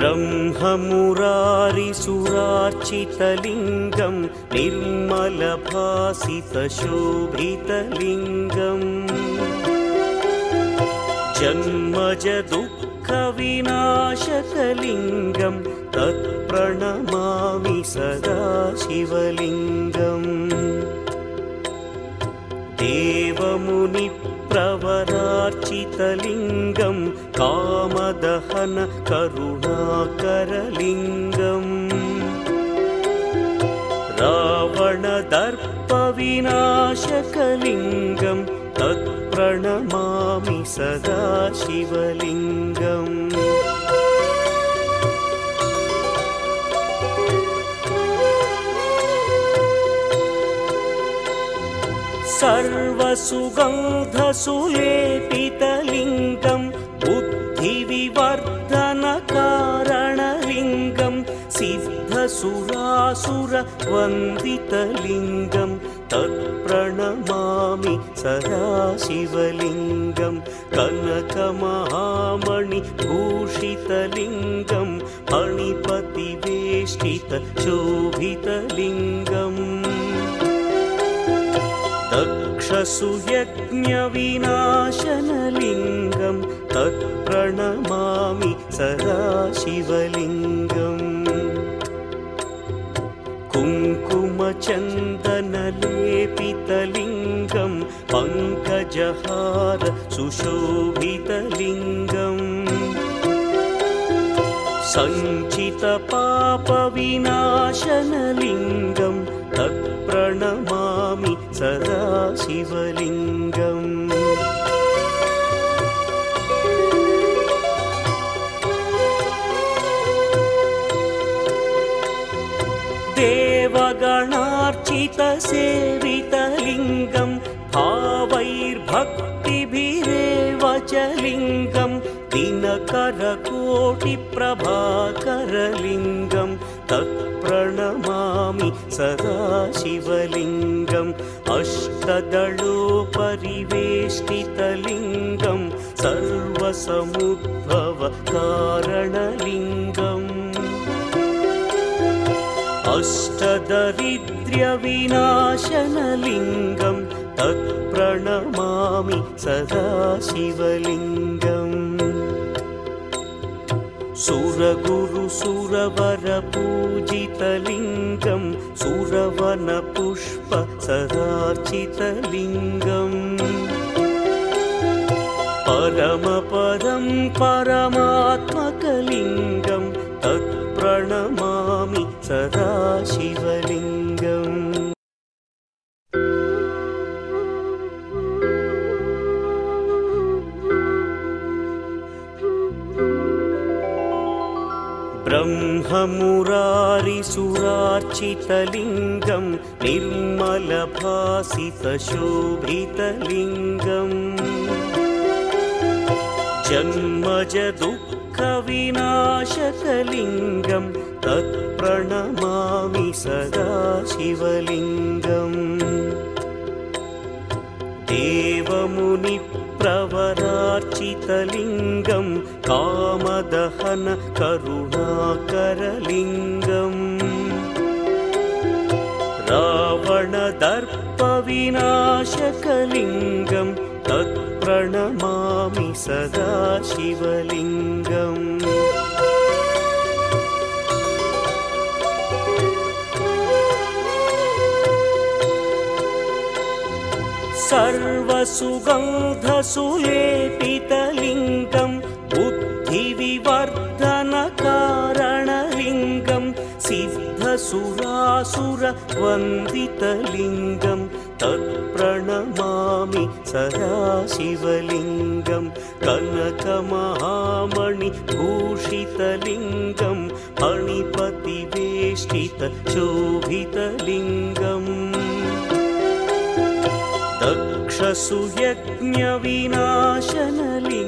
ब्रह्ममुरारिसुरार्चितलिङ्गं निर्मलभासितशोभितलिङ्गम् जन्मजदुःखविनाशकलिङ्गं तत्प्रणमामि सदा शिवलिङ्गम् देवमुनिप्रवरार्चितलिङ्गं कामदहन करुणाकरलिङ्गम् रावणदर्पविनाशकलिङ्गं तत्प्रणमामि सदा शिवलिङ्गम् सर्वसुगन्धसुलेपितलिङ्गं बुद्धिविवर्धनकारणलिङ्गं सिद्धसुरासुरवन्दितलिङ्गं तत्प्रणमामि सदा शिवलिङ्गं कनकमहामणिभूषितलिङ्गं फणिपतिवेष्टितशोभितलिङ्गम् दक्षसुयज्ञविनाशनलिङ्गं तत्प्रणमामि सदा शिवलिङ्गम् कुङ्कुमचन्दनलेपितलिङ्गं पङ्कजहार सुशोभितलिङ्गम् सञ्चितपापविनाशनलिङ्गं तत्प्रणमामि सदा शिवलिङ्गम् देवगणार्चितसेवितलिङ्गं भावैर्भक्तिभिरेव च लिङ्गं दिनकरकोटिप्रभाकरलिङ्गं तत्प्रणमामि सदा शिवलिङ्गम् अष्टदलोपरिवेष्टितलिङ्गं सर्वसमुद्भवकारणलिङ्गम् अष्टदरिद्र्यविनाशनलिङ्गं तत्प्रणमामि सदा शिवलिङ्गम् सुरगुरुसुरवरपूजितलिङ्गं सुरवनपुष्पसदार्चितलिङ्गम् परमपदं परमात्मकलिङ्गं तत्प्रणमामि सदा शिवलिङ्गम् ब्रह्ममुरारिसुरार्चितलिङ्गं निर्मलभासितशोभितलिङ्गम् जन्मजदुःखविनाशकलिङ्गं तत्प्रणमामि सदा शिवलिङ्गम् देवमुनिप्रवरार्चितलिङ्गं कामदहन करुणाकरलिङ्गम् रावणदर्पविनाशकलिङ्गं तत्प्रणमामि सदा शिवलिङ्गम् सर्वसुगन्धसुलेपितलिङ्गं बुद्धिविवर्धनकारणलिङ्गं सिद्धसुरासुरवन्दितलिङ्गं तत्प्रणमामि सदा शिवलिङ्गं कनकमहामणिभूषितलिङ्गं फणिपतिवेष्टितशोभितलिङ्गम् दक्षसुयज्ञविनाशनलिङ्गं